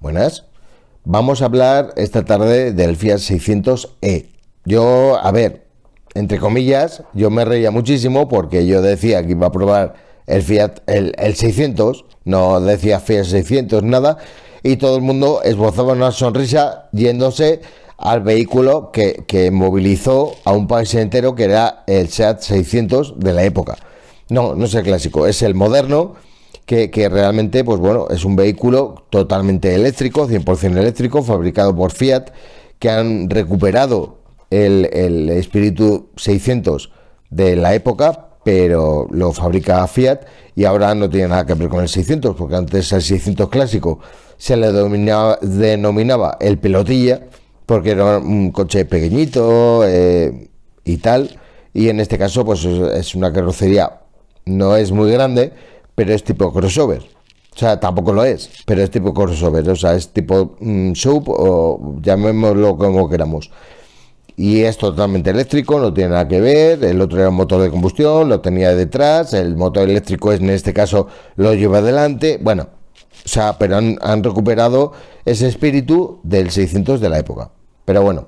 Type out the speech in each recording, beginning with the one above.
Buenas. Vamos a hablar esta tarde del Fiat 600e. Yo, a ver, entre comillas, yo me reía muchísimo porque yo decía que iba a probar el Fiat, el 600, no decía Fiat 600, nada, y todo el mundo esbozaba una sonrisa yéndose al vehículo que movilizó a un país entero, que era el Seat 600 de la época. No, no es el clásico, es el moderno, que realmente, pues bueno, es un vehículo totalmente eléctrico, 100% eléctrico, fabricado por Fiat, que han recuperado el espíritu 600 de la época, pero lo fabrica Fiat y ahora no tiene nada que ver con el 600, porque antes al 600 clásico se le denominaba el pelotilla, porque era un coche pequeñito y tal, y en este caso pues es una carrocería, no es muy grande, pero es tipo crossover. O sea, tampoco lo es, pero es tipo crossover, o sea, es tipo sub, o llamémoslo como queramos. Y es totalmente eléctrico, no tiene nada que ver. El otro era un motor de combustión, lo tenía detrás. El motor eléctrico en este caso lo lleva adelante. Bueno, o sea, pero han recuperado ese espíritu del 600 de la época. Pero bueno,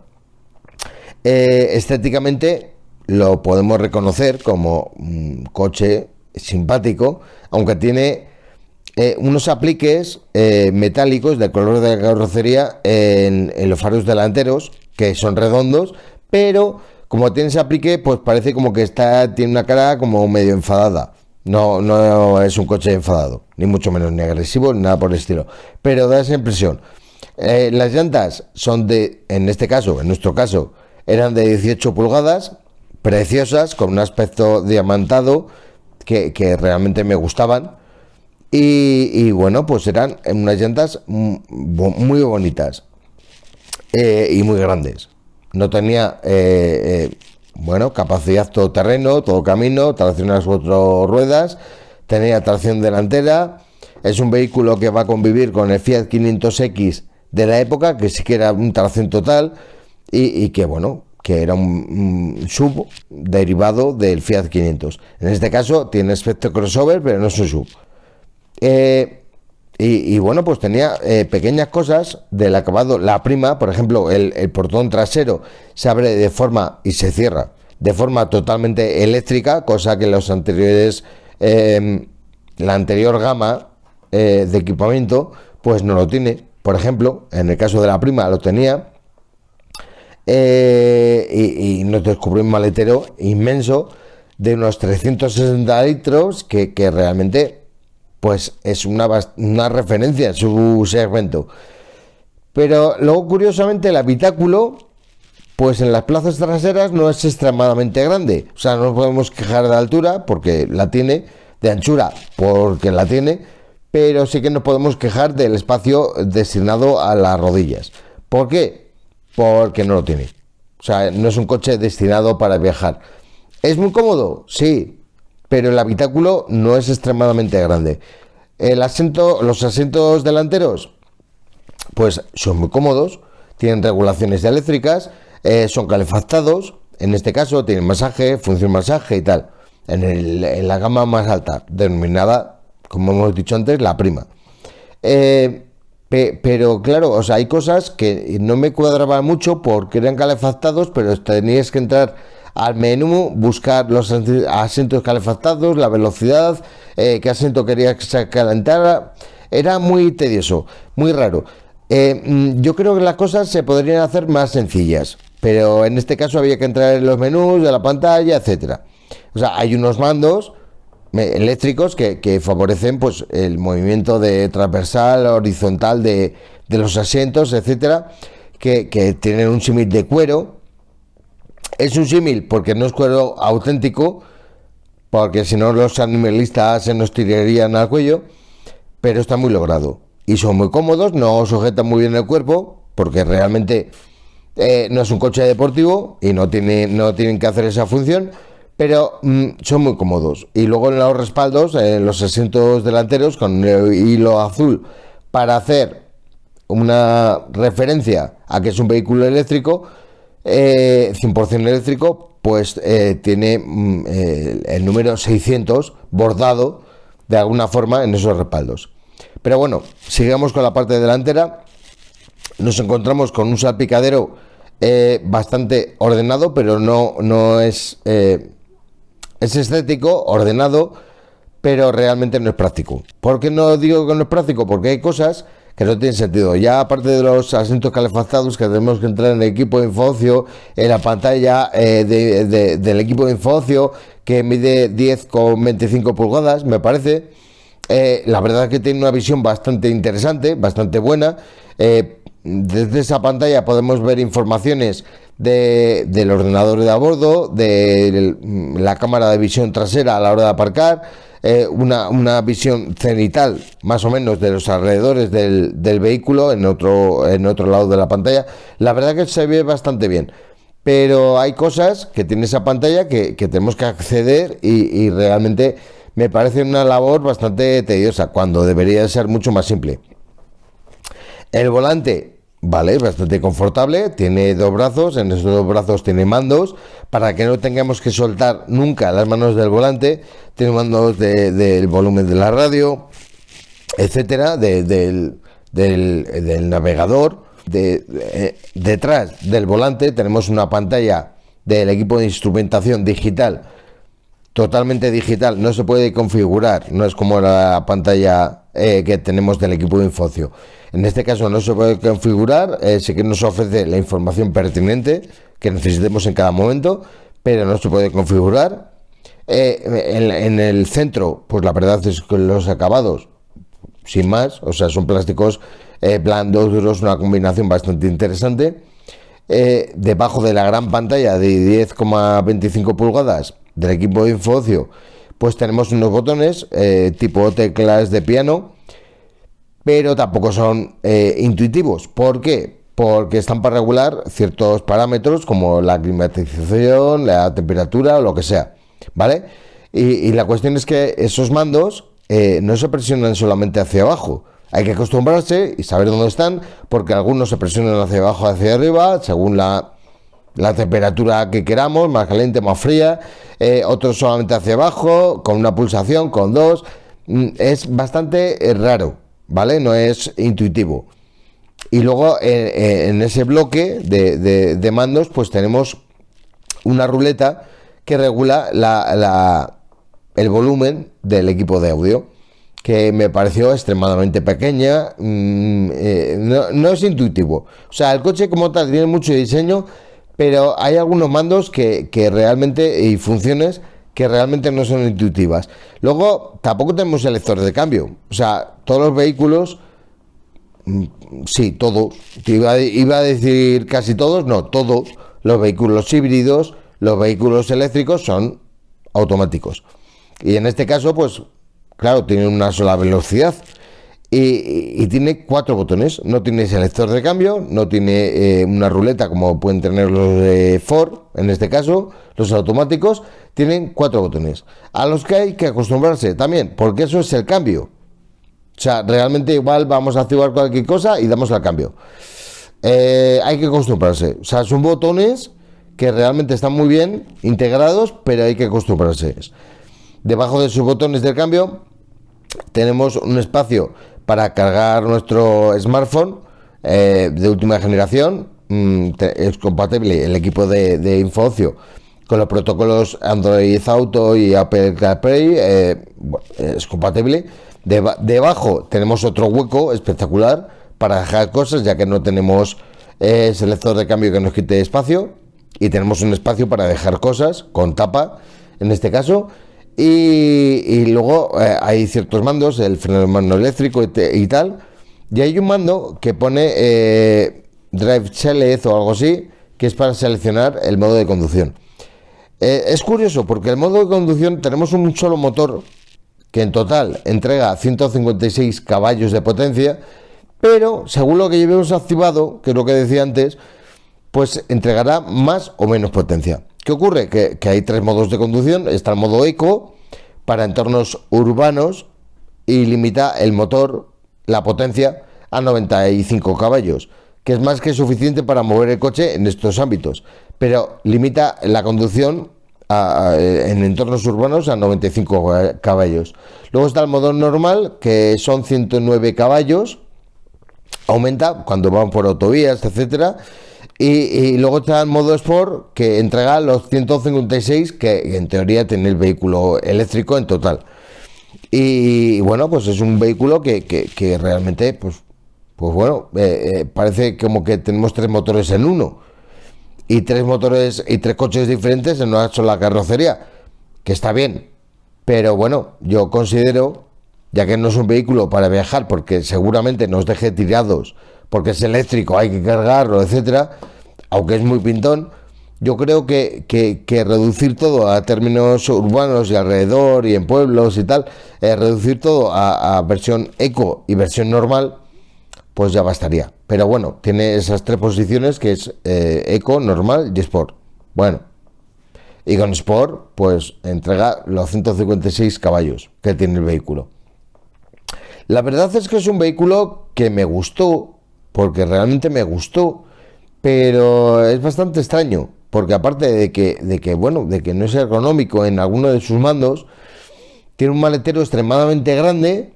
estéticamente lo podemos reconocer como un coche simpático, aunque tiene unos apliques metálicos del color de la carrocería en los faros delanteros, que son redondos, pero como tiene ese aplique, pues parece como que tiene una cara como medio enfadada. No, no es un coche enfadado, ni mucho menos, ni agresivo, ni nada por el estilo, pero da esa impresión. Las llantas son en este caso, en nuestro caso, eran de 18 pulgadas, preciosas, con un aspecto diamantado, que realmente me gustaban. Y bueno, pues eran unas llantas muy bonitas y muy grandes. No tenía, bueno, capacidad todoterreno, todo camino, tracción a las 4 ruedas, tenía tracción delantera. Es un vehículo que va a convivir con el Fiat 500X de la época, que sí que era un tracción total y que, bueno, que era un sub derivado del Fiat 500. En este caso tiene aspecto crossover, pero no es un sub. Y bueno, pues tenía pequeñas cosas del acabado. La prima, por ejemplo, el portón trasero se abre de forma y se cierra de forma totalmente eléctrica, cosa que los anteriores, la anterior gama de equipamiento, pues no lo tiene. Por ejemplo, en el caso de la prima lo tenía. Y nos descubrió un maletero inmenso de unos 360 litros que realmente pues es una referencia en su segmento. Pero luego, curiosamente, el habitáculo, pues en las plazas traseras no es extremadamente grande. O sea, no nos podemos quejar de altura porque la tiene, de anchura porque la tiene, pero sí que nos podemos quejar del espacio destinado a las rodillas. ¿Por qué? Porque no lo tiene. O sea, no es un coche destinado para viajar. ¿Es muy cómodo? Sí, pero el habitáculo no es extremadamente grande. Los asientos delanteros, pues son muy cómodos, tienen regulaciones eléctricas, son calefactados, en este caso tienen masaje, función masaje y tal, en la gama más alta, denominada, como hemos dicho antes, la prima. Pero claro, o sea, hay cosas que no me cuadraban mucho porque eran calefactados, pero tenías que entrar al menú, buscar los asientos calefactados, la velocidad, qué asiento querías que se calentara. Era muy tedioso, muy raro. Yo creo que las cosas se podrían hacer más sencillas, pero en este caso había que entrar en los menús de la pantalla, etcétera. O sea, hay unos mandos eléctricos que favorecen pues el movimiento de transversal, horizontal de los asientos, etcétera, que tienen un símil de cuero. Es un símil porque no es cuero auténtico, porque si no los animalistas se nos tirarían al cuello, pero está muy logrado y son muy cómodos, no sujetan muy bien el cuerpo porque realmente no es un coche deportivo y no tienen que hacer esa función, pero son muy cómodos. Y luego en los respaldos, los asientos delanteros con el hilo azul para hacer una referencia a que es un vehículo eléctrico, 100% eléctrico, pues tiene el número 600 bordado de alguna forma en esos respaldos. Pero bueno, sigamos con la parte delantera. nos encontramos con un salpicadero bastante ordenado, pero no es... es estético, ordenado, pero realmente no es práctico. ¿Por qué no digo que no es práctico? Porque hay cosas que no tienen sentido. Ya aparte de los asientos calefactados que tenemos que entrar en el equipo de Infocio, en la pantalla del equipo de Infocio, que mide 10,25 pulgadas, me parece. La verdad es que tiene una visión bastante interesante, bastante buena. Desde esa pantalla podemos ver informaciones del ordenador de a bordo, de la cámara de visión trasera a la hora de aparcar, una visión cenital más o menos de los alrededores del vehículo en otro lado de la pantalla. La verdad que se ve bastante bien, pero hay cosas que tiene esa pantalla que tenemos que acceder y realmente me parece una labor bastante tediosa cuando debería ser mucho más simple. El volante, vale, bastante confortable, tiene dos brazos, en esos dos brazos tiene mandos, para que no tengamos que soltar nunca las manos del volante, tiene mandos del volumen de la radio, etcétera, del navegador. Detrás del volante tenemos una pantalla del equipo de instrumentación digital, totalmente digital, no se puede configurar, no es como la pantalla que tenemos del equipo de Infocio. En este caso no se puede configurar, sí que nos ofrece la información pertinente que necesitemos en cada momento, pero no se puede configurar. En el centro, pues la verdad es que los acabados, sin más, o sea, son plásticos blandos, duros, una combinación bastante interesante. Debajo de la gran pantalla de 10,25 pulgadas del equipo de Infocio, pues tenemos unos botones tipo teclas de piano, pero tampoco son intuitivos. ¿Por qué? Porque están para regular ciertos parámetros como la climatización, la temperatura o lo que sea, ¿vale? Y la cuestión es que esos mandos no se presionan solamente hacia abajo. Hay que acostumbrarse y saber dónde están, porque algunos se presionan hacia abajo, hacia arriba, según la temperatura que queramos, más caliente, más fría, otros solamente hacia abajo, con una pulsación, con dos. Es bastante raro, ¿vale? No es intuitivo. Y luego en ese bloque de mandos, pues tenemos una ruleta que regula el volumen del equipo de audio, que me pareció extremadamente pequeña. No es intuitivo. O sea, el coche como tal tiene mucho diseño, pero hay algunos mandos que realmente, y funciones que realmente no son intuitivas. Luego, tampoco tenemos el lector de cambio. O sea, todos los vehículos, sí, todos, iba a decir casi todos, no, todos los vehículos híbridos, los vehículos eléctricos son automáticos. Y en este caso, pues, claro, tiene una sola velocidad. Y tiene 4 botones. No tiene selector de cambio, no tiene una ruleta como pueden tener los de Ford, en este caso, los automáticos. Tienen 4 botones, a los que hay que acostumbrarse también, porque eso es el cambio. O sea, realmente igual vamos a activar cualquier cosa y damos al cambio. Hay que acostumbrarse. O sea, son botones que realmente están muy bien integrados, pero hay que acostumbrarse. Debajo de sus botones de cambio tenemos un espacio para cargar nuestro smartphone de última generación. Es compatible el equipo de Infocio con los protocolos Android Auto y Apple CarPlay. Es compatible. Debajo tenemos otro hueco espectacular para dejar cosas, ya que no tenemos selector de cambio que nos quite espacio, y tenemos un espacio para dejar cosas con tapa, en este caso. Y luego hay ciertos mandos, el freno de mano eléctrico y tal. Y hay un mando que pone Drive Select o algo así, que es para seleccionar el modo de conducción. Es curioso porque el modo de conducción tenemos un solo motor que en total entrega 156 caballos de potencia, pero según lo que llevemos activado, que es lo que decía antes, pues entregará más o menos potencia. ¿Qué ocurre? Que hay 3 modos de conducción. Está el modo eco para entornos urbanos y limita el motor, la potencia, a 95 caballos, que es más que suficiente para mover el coche en estos ámbitos, pero limita la conducción en entornos urbanos a 95 caballos. Luego está el modo normal, que son 109 caballos, aumenta cuando van por autovías, etcétera. Y luego está el modo Sport, que entrega los 156 que en teoría tiene el vehículo eléctrico en total. Y bueno, pues es un vehículo que realmente, pues bueno, parece como que tenemos tres motores en uno. Y tres motores y tres coches diferentes en una sola carrocería, que está bien. Pero bueno, yo considero, ya que no es un vehículo para viajar, porque seguramente nos deje tirados, porque es eléctrico, hay que cargarlo, etcétera, aunque es muy pintón, yo creo que reducir todo a términos urbanos y alrededor y en pueblos y tal, reducir todo a versión eco y versión normal, pues ya bastaría. Pero bueno, tiene esas tres posiciones que es eco, normal y sport. Bueno, y con sport, pues entrega los 156 caballos que tiene el vehículo. La verdad es que es un vehículo que me gustó, porque realmente me gustó, pero es bastante extraño, porque aparte de que no es ergonómico en alguno de sus mandos, tiene un maletero extremadamente grande,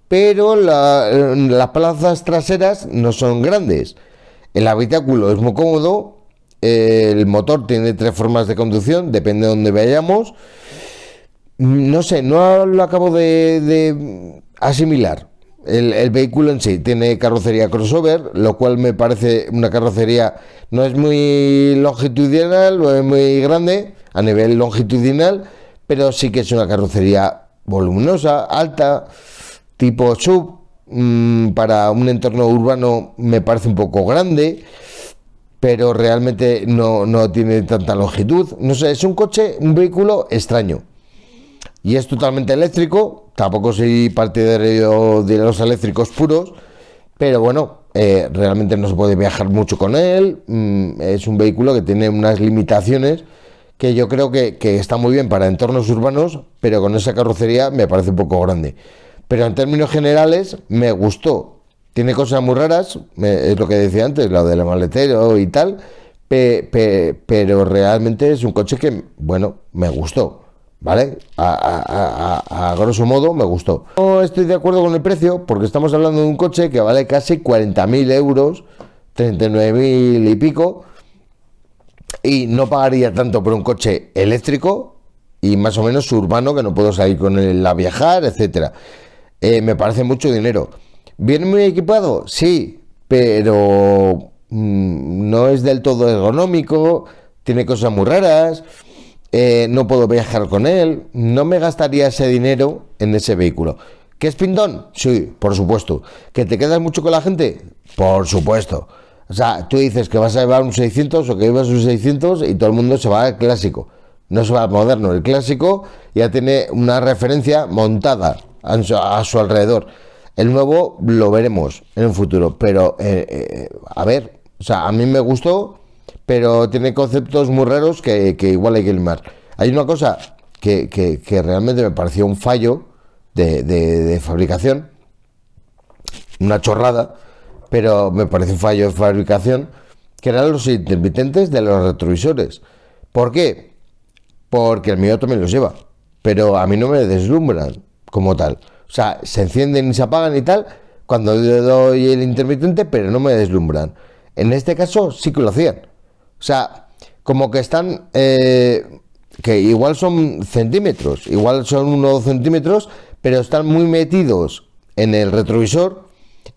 pero las plazas traseras no son grandes. El habitáculo es muy cómodo, el motor tiene tres formas de conducción, depende de dónde vayamos. No sé, no lo acabo de asimilar. El vehículo en sí tiene carrocería crossover, lo cual me parece una carrocería, no es muy longitudinal, no es muy grande a nivel longitudinal, pero sí que es una carrocería voluminosa, alta, tipo sub. Para un entorno urbano me parece un poco grande, pero realmente no tiene tanta longitud. No sé, es un coche, un vehículo extraño. Y es totalmente eléctrico, tampoco soy partidario de los eléctricos puros, pero bueno, realmente no se puede viajar mucho con él. Es un vehículo que tiene unas limitaciones que yo creo que está muy bien para entornos urbanos, pero con esa carrocería me parece un poco grande. Pero en términos generales me gustó. Tiene cosas muy raras, es lo que decía antes, lo del maletero y tal, pero realmente es un coche que, bueno, me gustó. ¿Vale? A grosso modo me gustó. No estoy de acuerdo con el precio porque estamos hablando de un coche que vale casi 40.000 euros, 39.000 y pico, y no pagaría tanto por un coche eléctrico y más o menos urbano que no puedo salir con él a viajar, etcétera. Me parece mucho dinero. ¿Viene muy equipado? Sí, pero no es del todo ergonómico, tiene cosas muy raras. No puedo viajar con él, no me gastaría ese dinero en ese vehículo. ¿Qué es pintón? Sí, por supuesto. ¿Que te quedas mucho con la gente? Por supuesto. O sea, tú dices que vas a llevar un 600 o que llevas un 600 y todo el mundo se va al clásico. No se va al moderno. El clásico ya tiene una referencia montada a su alrededor. El nuevo lo veremos en un futuro. Pero, a ver, o sea, a mí me gustó, pero tiene conceptos muy raros que igual hay que limar. Hay una cosa que realmente me pareció un fallo de fabricación, una chorrada, pero me parece un fallo de fabricación, que eran los intermitentes de los retrovisores. ¿Por qué? Porque el mío también los lleva, pero a mí no me deslumbran como tal. O sea, se encienden y se apagan y tal cuando le doy el intermitente, pero no me deslumbran. En este caso sí que lo hacían. O sea, como que están, que igual son centímetros, igual son 1 o 2 centímetros, pero están muy metidos en el retrovisor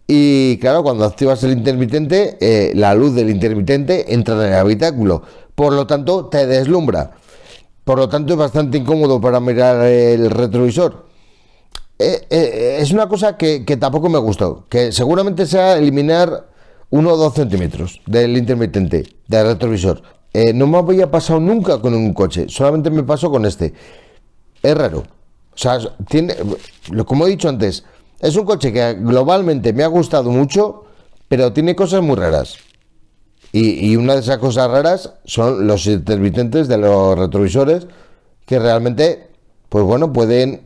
y claro, cuando activas el intermitente, la luz del intermitente entra en el habitáculo, por lo tanto te deslumbra. Por lo tanto es bastante incómodo para mirar el retrovisor. Es una cosa que tampoco me gustó, que seguramente sea eliminar 1 o 2 centímetros del intermitente, del retrovisor. No me había pasado nunca con un coche, solamente me pasó con este. Es raro. O sea, tiene, como he dicho antes, es un coche que globalmente me ha gustado mucho, pero tiene cosas muy raras. Y una de esas cosas raras son los intermitentes de los retrovisores, que realmente, pues bueno, pueden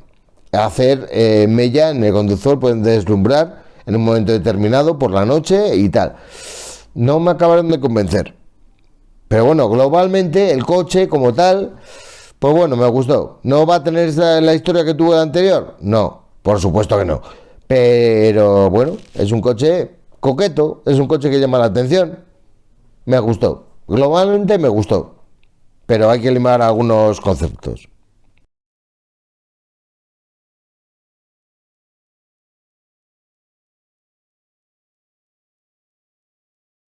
hacer mella en el conductor, pueden deslumbrar en un momento determinado por la noche y tal. No me acabaron de convencer. Pero bueno, globalmente el coche como tal, pues bueno, me gustó. ¿No va a tener la historia que tuvo el anterior? No, por supuesto que no. Pero bueno, es un coche coqueto, es un coche que llama la atención. Me gustó. Globalmente me gustó. Pero hay que limar algunos conceptos.